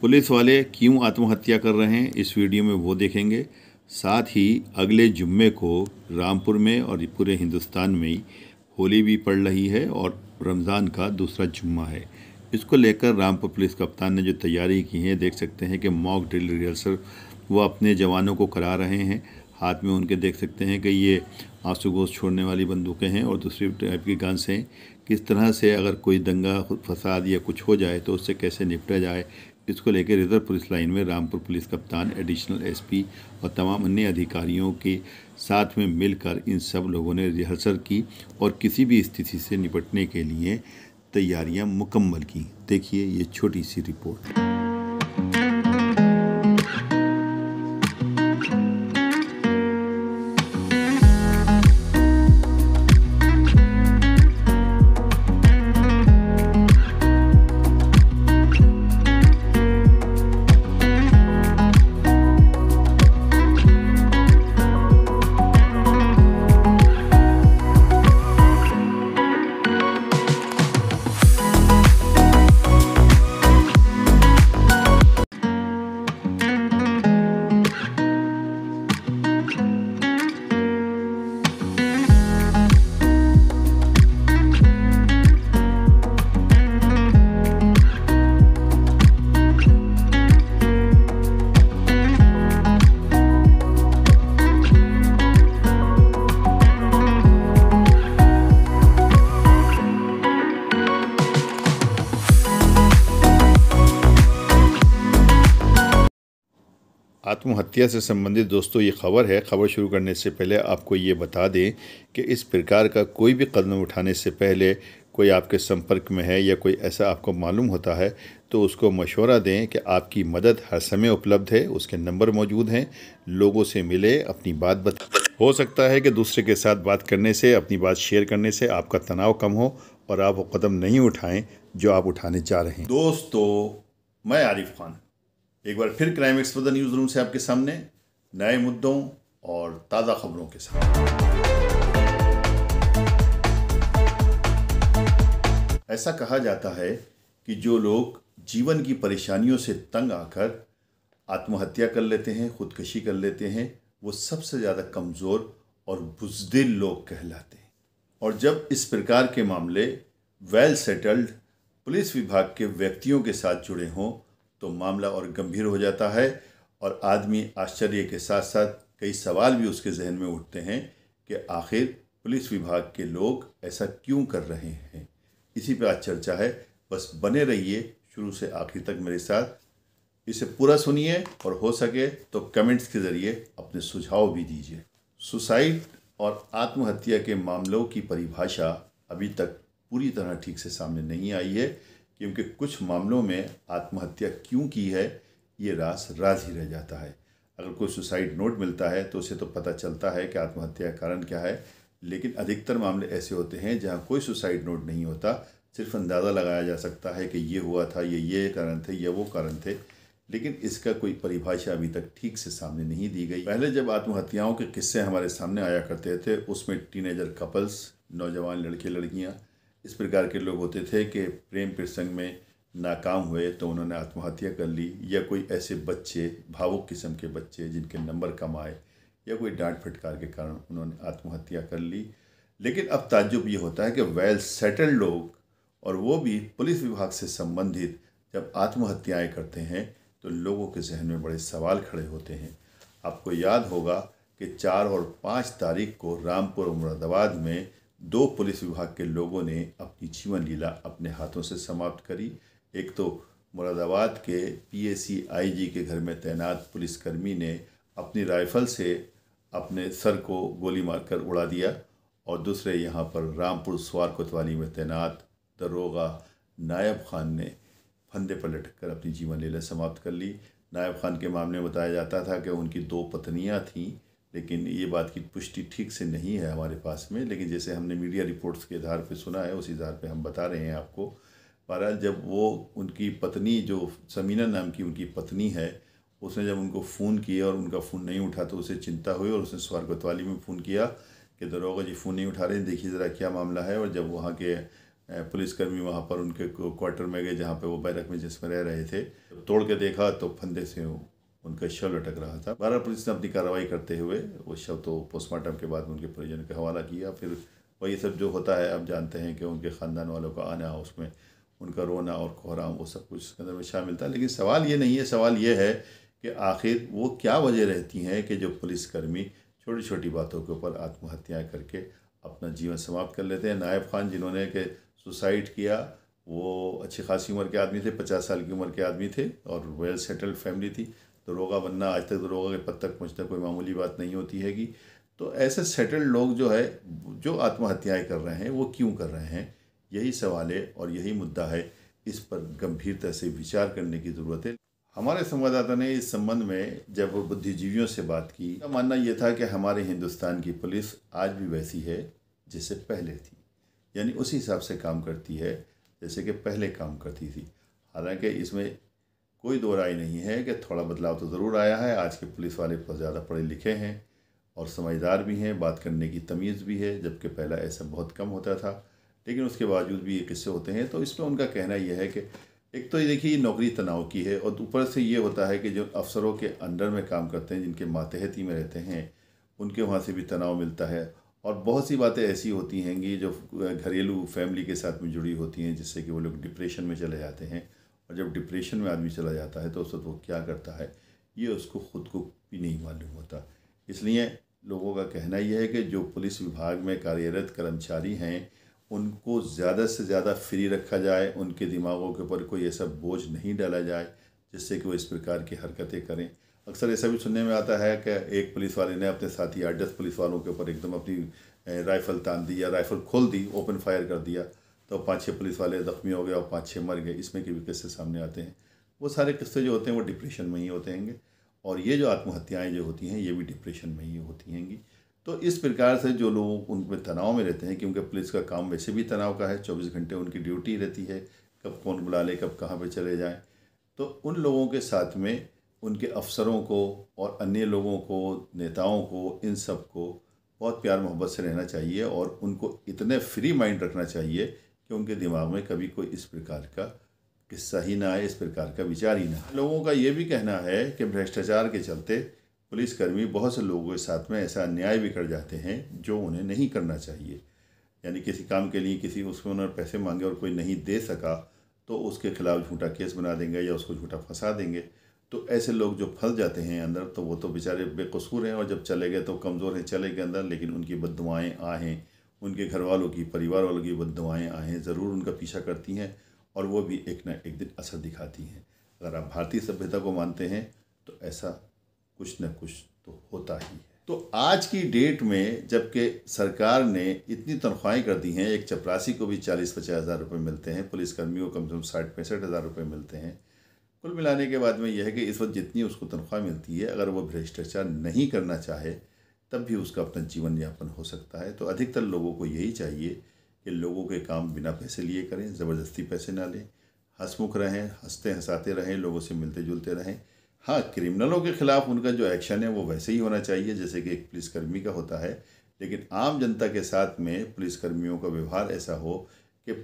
Police वाले क्यों आत्महत्या कर रहे हैं, इस वीडियो में वो देखेंगे। साथ ही अगले जुम्मे को रामपुर में और पूरे हिंदुस्तान में ही होली भी पड़ रही है और रमज़ान का दूसरा जुम्मा है। इसको लेकर रामपुर पुलिस कप्तान ने जो तैयारी की है, देख सकते हैं कि मॉक ड्रिल रिहर्सल वो अपने जवानों को करा रहे हैं। हाथ में उनके देख सकते हैं कि ये आंसू गोश छोड़ने वाली बंदूकें हैं और दूसरी टाइप की गन्स हैं। किस तरह से अगर कोई दंगा फसाद या कुछ हो जाए तो उससे कैसे निपटा जाए, इसको लेकर रिजर्व पुलिस लाइन में रामपुर पुलिस कप्तान, एडिशनल एसपी और तमाम अन्य अधिकारियों के साथ में मिलकर इन सब लोगों ने रिहर्सल की और किसी भी स्थिति से निपटने के लिए तैयारियां मुकम्मल की। देखिए ये छोटी सी रिपोर्ट। आत्महत्या से संबंधित दोस्तों ये खबर है। खबर शुरू करने से पहले आपको ये बता दें कि इस प्रकार का कोई भी कदम उठाने से पहले कोई आपके संपर्क में है या कोई ऐसा आपको मालूम होता है तो उसको मशवरा दें कि आपकी मदद हर समय उपलब्ध है, उसके नंबर मौजूद हैं। लोगों से मिले, अपनी बात बता। हो सकता है कि दूसरे के साथ बात करने से, अपनी बात शेयर करने से आपका तनाव कम हो और आप वो कदम नहीं उठाएं जो आप उठाने जा रहे हैं। दोस्तों, मैं आरिफ खान एक बार फिर क्राइम एक्सपर्ट न्यूज़ रूम से आपके सामने नए मुद्दों और ताज़ा खबरों के साथ। ऐसा कहा जाता है कि जो लोग जीवन की परेशानियों से तंग आकर आत्महत्या कर लेते हैं, खुदकशी कर लेते हैं, वो सबसे ज़्यादा कमज़ोर और बुज़दिल लोग कहलाते हैं। और जब इस प्रकार के मामले वेल सेटल्ड पुलिस विभाग के व्यक्तियों के साथ जुड़े हों तो मामला और गंभीर हो जाता है और आदमी आश्चर्य के साथ साथ कई सवाल भी उसके जहन में उठते हैं कि आखिर पुलिस विभाग के लोग ऐसा क्यों कर रहे हैं। इसी पे आज चर्चा है, बस बने रहिए शुरू से आखिर तक मेरे साथ। इसे पूरा सुनिए और हो सके तो कमेंट्स के ज़रिए अपने सुझाव भी दीजिए। सुसाइड और आत्महत्या के मामलों की परिभाषा अभी तक पूरी तरह ठीक से सामने नहीं आई है, क्योंकि कुछ मामलों में आत्महत्या क्यों की है ये राज ही रह जाता है। अगर कोई सुसाइड नोट मिलता है तो उसे तो पता चलता है कि आत्महत्या का कारण क्या है, लेकिन अधिकतर मामले ऐसे होते हैं जहां कोई सुसाइड नोट नहीं होता, सिर्फ अंदाज़ा लगाया जा सकता है कि ये हुआ था, ये कारण थे, ये वो कारण थे, लेकिन इसका कोई परिभाषा अभी तक ठीक से सामने नहीं दी गई। पहले जब आत्महत्याओं के किस्से हमारे सामने आया करते थे उसमें टीनेजर कपल्स, नौजवान लड़के लड़कियाँ, इस प्रकार के लोग होते थे कि प्रेम प्रसंग में नाकाम हुए तो उन्होंने आत्महत्या कर ली, या कोई ऐसे बच्चे, भावुक किस्म के बच्चे जिनके नंबर कम आए या कोई डांट फटकार के कारण उन्होंने आत्महत्या कर ली। लेकिन अब ताज्जुब ये होता है कि वेल सेटल्ड लोग, और वो भी पुलिस विभाग से संबंधित, जब आत्महत्याएं करते हैं तो लोगों के जहन में बड़े सवाल खड़े होते हैं। आपको याद होगा कि 4 और 5 तारीख को रामपुर और मुरादाबाद में 2 पुलिस विभाग के लोगों ने अपनी जीवन लीला अपने हाथों से समाप्त करी। एक तो मुरादाबाद के PAC IG के घर में तैनात पुलिसकर्मी ने अपनी राइफ़ल से अपने सर को गोली मारकर उड़ा दिया, और दूसरे यहाँ पर रामपुर स्वार कोतवाली में तैनात दरोगा नायब खान ने फंदे पर लटक कर अपनी जीवन लीला समाप्त कर ली। नायब खान के मामले में बताया जाता था कि उनकी 2 पत्नियाँ थीं, लेकिन ये बात की पुष्टि ठीक से नहीं है हमारे पास में, लेकिन जैसे हमने मीडिया रिपोर्ट्स के आधार पे सुना है उसी आधार पे हम बता रहे हैं आपको। बहरहाल जब वो उनकी पत्नी, जो समीना नाम की उनकी पत्नी है, उसने जब उनको फ़ोन किया और उनका फ़ोन नहीं उठा तो उसे चिंता हुई और उसने स्वार कोतवाली में फ़ोन किया कि दरोगा जी फ़ोन नहीं उठा रहे हैं, देखिए ज़रा क्या मामला है। और जब वहाँ के पुलिसकर्मी वहाँ पर उनके क्वार्टर में गए जहाँ पे वो बैरक में जिसमें रह रहे थे, जब तोड़ के देखा तो फंदे से उनका शव लटक रहा था। बहरहाल पुलिस ने अपनी कार्रवाई करते हुए वो शव तो पोस्टमार्टम के बाद उनके परिजनों के हवाला किया। फिर वही सब जो होता है, अब जानते हैं कि उनके ख़ानदान वालों का आना, उसमें उनका रोना और कोहराम, वो सब कुछ इसके अंदर में शामिल था। लेकिन सवाल ये नहीं है, सवाल ये है कि आखिर वो क्या वजह रहती हैं कि जो पुलिसकर्मी छोटी छोटी बातों के ऊपर आत्महत्याएँ करके अपना जीवन समाप्त कर लेते हैं। नायब खान जिन्होंने के सुसाइड किया, वो अच्छी खासी उम्र के आदमी थे, 50 साल की उम्र के आदमी थे और वेल सेटल्ड फैमिली थी। दरोगा बनना, आज तक दरोगा के पद तक पहुँचना कोई मामूली बात नहीं होती हैगी। तो ऐसे सेटल्ड लोग जो है, जो आत्महत्याएं कर रहे हैं, वो क्यों कर रहे हैं? यही सवाल है और यही मुद्दा है। इस पर गंभीरता से विचार करने की ज़रूरत है। हमारे संवाददाता ने इस संबंध में जब बुद्धिजीवियों से बात की, का मानना यह था कि हमारे हिंदुस्तान की पुलिस आज भी वैसी है जैसे पहले थी, यानी उसी हिसाब से काम करती है जैसे कि पहले काम करती थी। हालांकि इसमें कोई दो राय नहीं है कि थोड़ा बदलाव तो ज़रूर आया है। आज के पुलिस वाले बहुत ज़्यादा पढ़े लिखे हैं और समझदार भी हैं, बात करने की तमीज़ भी है, जबकि पहला ऐसा बहुत कम होता था। लेकिन उसके बावजूद भी ये किस्से होते हैं। तो इसमें उनका कहना यह है कि एक तो ये देखिए, नौकरी तनाव की है और ऊपर से ये होता है कि जो अफसरों के अंडर में काम करते हैं, जिनके मातहती में रहते हैं, उनके वहाँ से भी तनाव मिलता है। और बहुत सी बातें ऐसी होती हैं कि जो घरेलू फैमिली के साथ में जुड़ी होती हैं, जिससे कि वो लोग डिप्रेशन में चले जाते हैं। और जब डिप्रेशन में आदमी चला जाता है तो उस वक्त वो क्या करता है, ये उसको ख़ुद को भी नहीं मालूम होता। इसलिए लोगों का कहना यह है कि जो पुलिस विभाग में कार्यरत कर्मचारी हैं, उनको ज़्यादा से ज़्यादा फ्री रखा जाए, उनके दिमागों के ऊपर कोई ऐसा बोझ नहीं डाला जाए जिससे कि वो इस प्रकार की हरकतें करें। अक्सर ऐसा भी सुनने में आता है कि एक पुलिस वाले ने अपने साथी 8-10 पुलिस वालों के ऊपर एकदम अपनी राइफ़ल तान दी या राइफ़ल खोल दी, ओपन फायर कर दिया, तो 5-6 पुलिस वाले ज़ख्मी हो गए और 5-6 मर गए। इसमें के भी किस्से सामने आते हैं। वो सारे किस्से जो होते हैं वो डिप्रेशन में ही होते हैं और ये जो आत्महत्याएँ जो होती हैं, ये भी डिप्रेशन में ही होती हैं। तो इस प्रकार से जो लोग उनमें तनाव में रहते हैं, क्योंकि पुलिस का काम वैसे भी तनाव का है, 24 घंटे उनकी ड्यूटी रहती है, कब कौन बुला ले, कब कहाँ पे चले जाएं। तो उन लोगों के साथ में उनके अफसरों को और अन्य लोगों को, नेताओं को, इन सब को बहुत प्यार मोहब्बत से रहना चाहिए और उनको इतने फ्री माइंड रखना चाहिए कि उनके दिमाग में कभी कोई इस प्रकार का किस्सा ही ना आए, इस प्रकार का विचार ही ना आए। लोगों का ये भी कहना है कि भ्रष्टाचार के चलते पुलिसकर्मी बहुत से लोगों के साथ में ऐसा अन्याय भी कर जाते हैं जो उन्हें नहीं करना चाहिए। यानी किसी काम के लिए किसी उसमें उन्होंने पैसे मांगे और कोई नहीं दे सका तो उसके खिलाफ झूठा केस बना देंगे या उसको झूठा फंसा देंगे। तो ऐसे लोग जो फंस जाते हैं अंदर, तो वो तो बेचारे बेकसूर हैं और जब चले गए तो कमज़ोर हैं, चले गए अंदर, लेकिन उनकी बद्दुआएँ आहें, उनके घर वालों की, परिवार वालों की बद्दुआएँ आहें ज़रूर उनका पीछा करती हैं और वो भी एक न एक दिन असर दिखाती हैं। अगर आप भारतीय सभ्यता को मानते हैं तो ऐसा कुछ न कुछ तो होता ही है। तो आज की डेट में जबकि सरकार ने इतनी तनख्वाहें कर दी हैं, एक चपरासी को भी 40-50 हज़ार रुपये मिलते हैं, पुलिसकर्मियों को कम से कम 60-65 हज़ार रुपये मिलते हैं। कुल मिलाने के बाद में यह है कि इस वक्त जितनी उसको तनख्वाह मिलती है, अगर वो भ्रष्टाचार नहीं करना चाहे तब भी उसका अपना जीवन यापन हो सकता है। तो अधिकतर लोगों को यही चाहिए कि लोगों के काम बिना पैसे लिए करें, ज़बरदस्ती पैसे ना लें, हंसमुख रहें, हंसते हंसाते रहें, लोगों से मिलते जुलते रहें। हाँ, क्रिमिनलों के ख़िलाफ़ उनका जो एक्शन है वो वैसे ही होना चाहिए जैसे कि एक पुलिसकर्मी का होता है, लेकिन आम जनता के साथ में पुलिसकर्मियों का व्यवहार ऐसा हो कि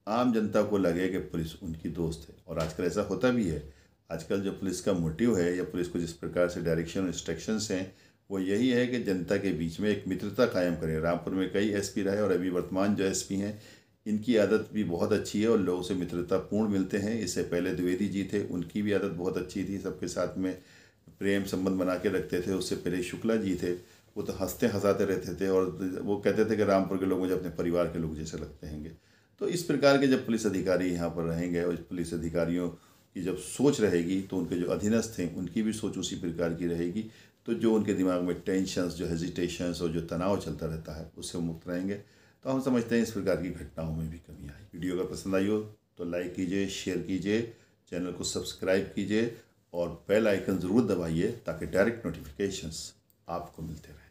आम जनता को लगे कि पुलिस उनकी दोस्त है। और आजकल ऐसा होता भी है। आजकल जो पुलिस का मोटिव है या पुलिस को जिस प्रकार से डायरेक्शन इंस्ट्रक्शंस हैं, वो यही है कि जनता के बीच में एक मित्रता कायम करें। रामपुर में कई एसपी रहे और अभी वर्तमान जो एसपी हैं, इनकी आदत भी बहुत अच्छी है और लोगों से मित्रतापूर्ण मिलते हैं। इससे पहले द्विवेदी जी थे, उनकी भी आदत बहुत अच्छी थी, सबके साथ में प्रेम संबंध बना के रखते थे। उससे पहले शुक्ला जी थे, वो तो हंसते हंसाते रहते थे और वो कहते थे कि रामपुर के लोग मुझे अपने परिवार के लोग जैसे लगते हैं। तो इस प्रकार के जब पुलिस अधिकारी यहाँ पर रहेंगे और पुलिस अधिकारियों की जब सोच रहेगी तो उनके जो अधीनस्थ हैं उनकी भी सोच उसी प्रकार की रहेगी। तो जो उनके दिमाग में टेंशन्स, जो हेजिटेशंस और जो तनाव चलता रहता है उससे मुक्त रहेंगे। तो हम समझते हैं इस प्रकार की घटनाओं में भी कमी आई। वीडियो अगर पसंद आई हो तो लाइक कीजिए, शेयर कीजिए, चैनल को सब्सक्राइब कीजिए और बेल आइकन ज़रूर दबाइए ताकि डायरेक्ट नोटिफिकेशंस आपको मिलते रहें।